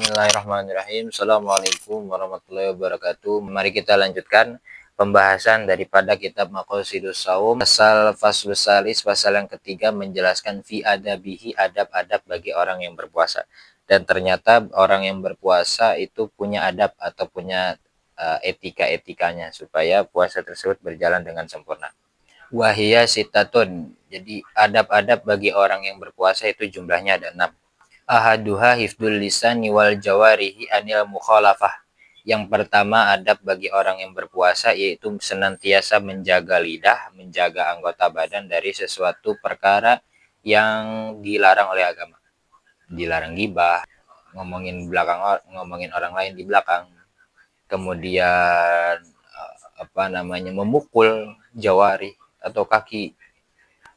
Bismillahirrahmanirrahim. Assalamualaikum warahmatullahi wabarakatuh. Mari kita lanjutkan pembahasan daripada kitab Maqasidus Shaum. Pasal Faslus Salis, pasal yang ketiga menjelaskan fi adabihi, adab-adab bagi orang yang berpuasa. Dan ternyata orang yang berpuasa itu punya adab atau punya etika-etikanya supaya puasa tersebut berjalan dengan sempurna. Wahia sitatun. Jadi adab-adab bagi orang yang berpuasa itu jumlahnya ada 6. Ahaduha hifdul lisani wal jawarihi anil mukhalafah. Yang pertama adab bagi orang yang berpuasa yaitu senantiasa menjaga lidah, menjaga anggota badan dari sesuatu perkara yang dilarang oleh agama. Dilarang gibah, ngomongin orang lain di belakang. Kemudian memukul jawari atau kaki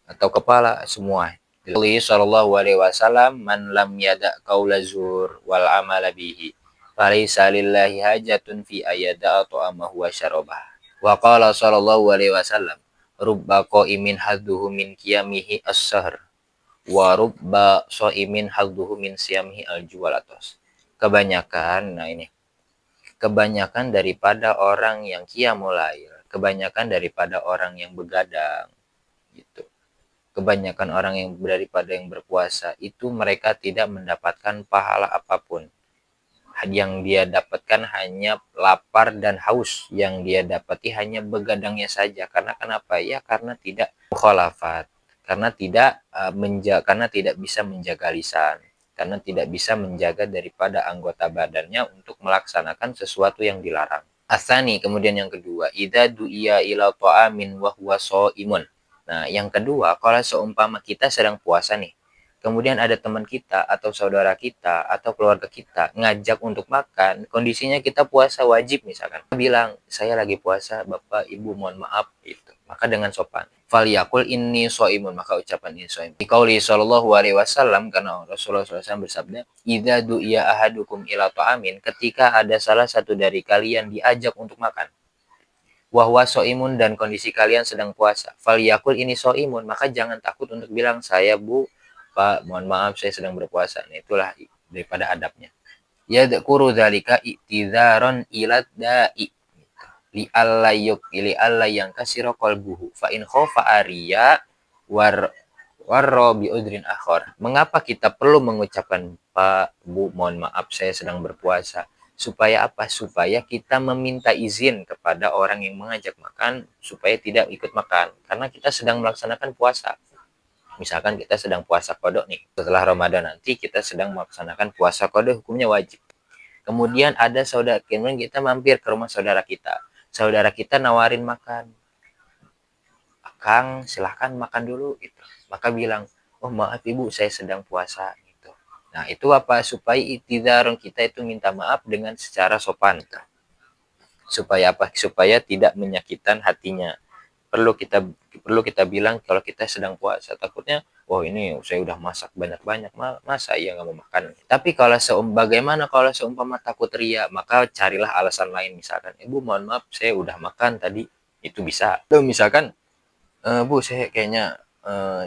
atau kepala semua. Ali sallallahu alaihi wasallam, man lam yada qaula zur wal amala bihi falaysa lillahi hajatun fi ayada ta'amahu wa syarabah. Wa qala sallallahu alaihi wasallam, rubba qaimin hadduhu min qiyamihi as-sahr wa rubba shaimin hadduhu min siyamihi al-juwalatos. Kebanyakan daripada orang yang qiyamul lail, kebanyakan daripada orang yang begadang gitu. Kebanyakan orang yang daripada yang berpuasa itu mereka tidak mendapatkan pahala apapun. Yang dia dapatkan hanya lapar dan haus. Yang dia dapati hanya begadangnya saja. Karena kenapa? Ya karena tidak mukhalafat. Karena tidak bisa menjaga lisan. Karena tidak bisa menjaga daripada anggota badannya untuk melaksanakan sesuatu yang dilarang. Asani, kemudian yang kedua, idza du'iya ila ta'amin wa huwa shaimun. Nah, yang kedua, kalau seumpama kita sedang puasa nih, kemudian ada teman kita atau saudara kita atau keluarga kita ngajak untuk makan, kondisinya kita puasa wajib misalkan. Bilang, saya lagi puasa, Bapak, Ibu, mohon maaf, gitu. Maka dengan sopan. Faliyakul inni shaimun, maka ucapan ini shaimun. Qauli sallallahu alaihi wasallam, karena Rasulullah SAW bersabda, idza du'iya ahadukum ila ta'amin, ketika ada salah satu dari kalian diajak untuk makan, wahwa so'imun, dan kondisi kalian sedang puasa, faliyakul ini so'imun, maka jangan takut untuk bilang, saya Bu, Pak, mohon maaf saya sedang berpuasa. Nah, itulah daripada adabnya. Yadkuru dzalika i'tidzaron ilad da'i li alla yang kasira qalbuhu fa in khafa ariya warra bi udrin akhar. Mengapa kita perlu mengucapkan Pak, Bu, mohon maaf saya sedang berpuasa? Supaya apa? Supaya kita meminta izin kepada orang yang mengajak makan supaya tidak ikut makan. Karena kita sedang melaksanakan puasa. Misalkan kita sedang puasa qada nih. Setelah Ramadan nanti kita sedang melaksanakan puasa qada, hukumnya wajib. Kemudian kita mampir ke rumah saudara kita. Saudara kita nawarin makan. Kang, silahkan makan dulu gitu. Maka bilang, oh maaf Ibu, saya sedang puasa. Nah, itu apa? Supaya i'tidzaron, kita itu minta maaf dengan secara sopan. Supaya apa? Supaya tidak menyakitkan hatinya. Perlu kita bilang kalau kita sedang puasa. Takutnya, oh ini saya udah masak banyak-banyak, masa iya nggak mau makan? Tapi kalau bagaimana kalau seumpama takut ria, maka carilah alasan lain. Misalkan, Ibu mohon maaf, saya udah makan tadi. Itu bisa. Atau misalkan, Bu, saya kayaknya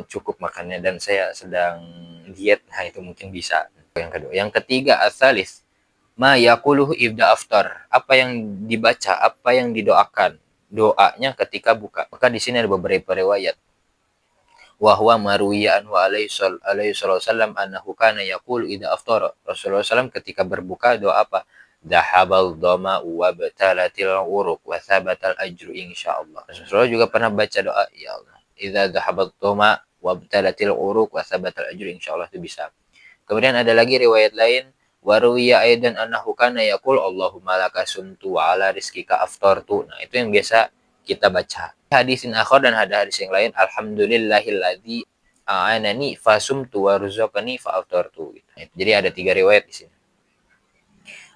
cukup makannya dan saya sedang diet. Nah, itu mungkin bisa. Yang kedua, yang ketiga, asalis ma yaquluhu ibda aftar, apa yang dibaca, apa yang didoakan, doanya ketika buka. Maka di sini ada beberapa riwayat. Wa huwa marwiya anhu alaihi wasallam annahu kana yaqulu idza aftara. Rasulullah SAW ketika berbuka doa apa? Dahabal dhama wa batalatil uruq wa thabatal ajru insyaallah. Rasulullah juga pernah baca doa, ya Allah, idza dahabal dhama wa batalatil uruq wa thabatal ajru insyaallah, itu bisa. Kemudian ada lagi riwayat lain, waruwiya aidan annahu kana yaqul Allahumma laka sumtu wa ala rizqika aftartu. Nah, itu yang biasa kita baca. Hadisin akhar, dan ada hadis yang lain, alhamdulillahilladzi a'anani fasumtu wa ruzaqani fa aftartu. Nah, jadi ada 3 riwayat di sini.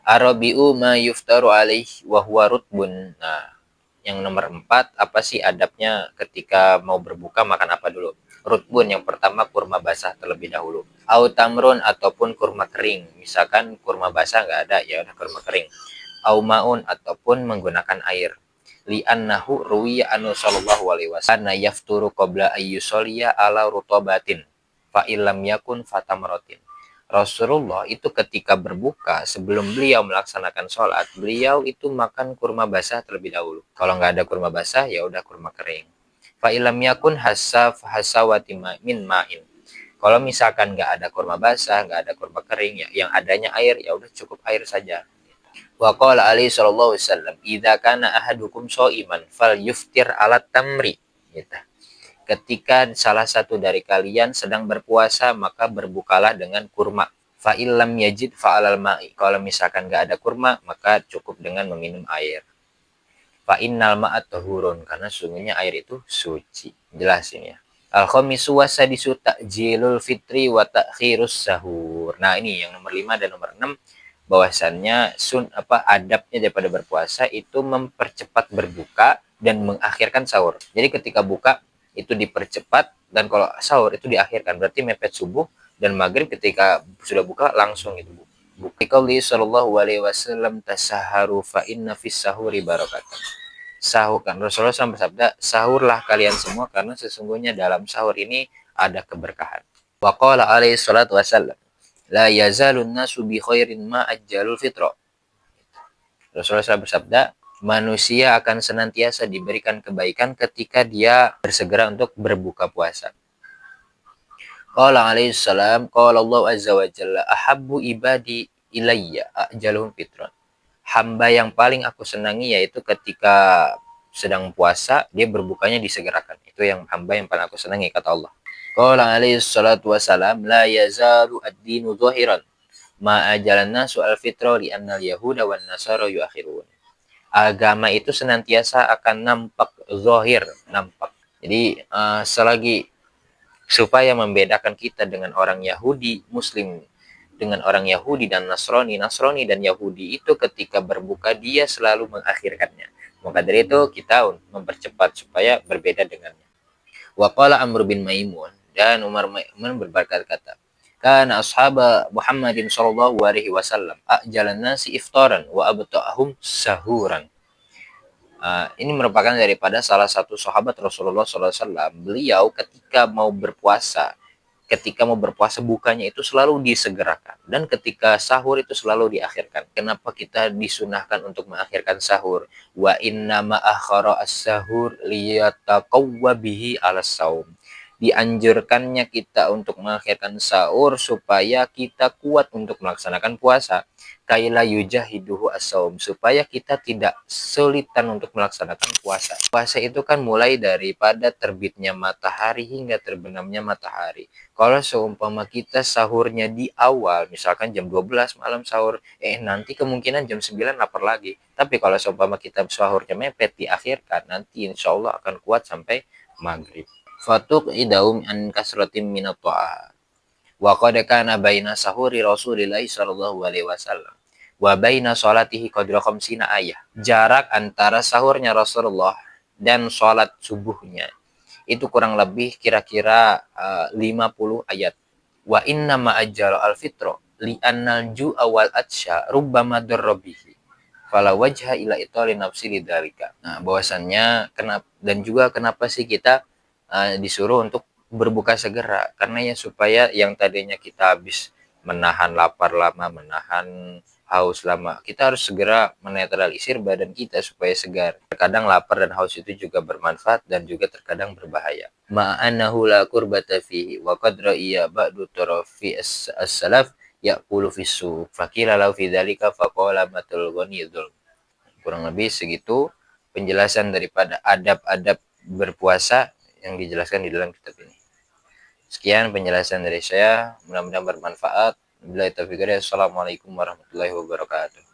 Arabiu ma yuftaru alaihi wa huwa rutbun. Nah, yang nomor 4, apa sih adabnya ketika mau berbuka, makan apa dulu? Rutbun, yang pertama kurma basah terlebih dahulu. Au tamrun, ataupun kurma kering. Misalkan kurma basah nggak ada, ya udah kurma kering. Au maun, ataupun menggunakan air. Li'annahu ruwiya anu sallallahu alaihi wasallam yafturu qabla ayyusoliya ala rutobatin fa illam yakun fatamrotin. Rasulullah itu ketika berbuka, sebelum beliau melaksanakan sholat, beliau itu makan kurma basah terlebih dahulu. Kalau nggak ada kurma basah, ya udah kurma kering. Fa'ilam yakun hasaf hasawati min ma'in. Kalau misalkan nggak ada kurma basah, nggak ada kurma kering, ya yang adanya air, ya udah cukup air saja. Wa qala alaihi sallallahu wasallam, "Idza kana ahadukum sha'iman falyuftir alat tamri." Gitu. Ketika salah satu dari kalian sedang berpuasa, maka berbukalah dengan kurma. Fa illam yajid fa'alal ma'i. Kalau misalkan nggak ada kurma, maka cukup dengan meminum air. Fa innal ma'at tahurun, karena sungguhnya air itu suci. Jelas ini ya. Al-khamisu wasadisu ta'jilul fitri wa ta'khirus sahur. Nah, ini yang nomor 5 dan nomor 6, bahwasannya adabnya daripada berpuasa itu mempercepat berbuka dan mengakhirkan sahur. Jadi ketika buka itu dipercepat, dan kalau sahur itu diakhirkan. Berarti mepet subuh dan maghrib ketika sudah buka langsung itu buka. Qauli sallallahu alaihi wasallam, tasaharu fa inna fis sahuri barakatan. Sahur, kan Rasulullah SAW bersabda, sahurlah kalian semua karena sesungguhnya dalam sahur ini ada keberkahan. Wa qala alaihi salatu wasallam, la yazalun nasu bi khairin ma ajjalul fitra. Rasulullah SAW bersabda, manusia akan senantiasa diberikan kebaikan ketika dia bersegera untuk berbuka puasa. Qala alaihi salam, qala Allah azza wa jalla, ahabbu ibadi ilayya ajaluhum fitran. Hamba yang paling aku senangi yaitu ketika sedang puasa dia berbukanya disegerakan. Itu yang hamba yang paling aku senangi, kata Allah. Qala alaihi salatu wassalam, la yazalu ad-dinu zahiran ma ajalan nasu al-fitra li annal yahuda wan nasara yuakhirun. Agama itu senantiasa akan nampak zahir, nampak. Jadi selagi supaya membedakan kita dengan orang Yahudi, Muslim dengan orang Yahudi dan Nasrani, Nasrani dan Yahudi itu ketika berbuka dia selalu mengakhirkannya. Maka dari itu kita mempercepat supaya berbeda dengannya. Wa qala Amr bin Maimun, dan Umar Maimun berkata, kana ashaba Muhammadin sallallahu alaihi wasallam ajalan nasi iftaran wa abta'ahum sahuran. Ini merupakan daripada salah satu sahabat Rasulullah SAW. Beliau ketika mau berpuasa bukanya itu selalu disegerakan, dan ketika sahur itu selalu diakhirkan. Kenapa kita disunahkan untuk mengakhirkan sahur? Wa inna ma akhara as-sahur liyataqawwa bihi 'alas saum. Dianjurkannya kita untuk mengakhirkan sahur supaya kita kuat untuk melaksanakan puasa. Kaila yujahiduhu as-saum, supaya kita tidak sulitan untuk melaksanakan puasa. Puasa itu kan mulai daripada terbitnya matahari hingga terbenamnya matahari. Kalau seumpama kita sahurnya di awal, misalkan jam 12 malam sahur, nanti kemungkinan jam 9 lapar lagi. Tapi kalau seumpama kita sahurnya mepet diakhirkan, nanti insya Allah akan kuat sampai maghrib. Fatuk idaum an kasratim minat ta'at. Wa qad kana baina sahuri Rasulillah sallallahu alaihi wasallam wa baina salatihi qadra khamsina ayah. Jarak antara sahurnya Rasulullah dan salat subuhnya itu kurang lebih kira-kira 50 ayat. Wa inna ma ajjal al-fitra li annal ju'a wal atsya rubbama darrabihi fala wajha ila itali nafsi lidzalika. Nah, bahwasannya kenapa sih kita disuruh untuk berbuka segera, karena ya supaya yang tadinya kita habis menahan lapar lama, menahan haus lama, kita harus segera menetralisir badan kita supaya segar. Terkadang lapar dan haus itu juga bermanfaat dan juga terkadang berbahaya. Ma'anahu la qurbata fihi wa qad ra'iya ba'du tarafi as-salaf ya'kulu fisu fakila lau fi dzalika faqala matul ghaniyul. Kurang lebih segitu penjelasan daripada adab-adab berpuasa yang dijelaskan di dalam kitab ini. Sekian penjelasan dari saya, mudah-mudahan bermanfaat. Wabillahi taufiq. Assalamualaikum warahmatullahi wabarakatuh.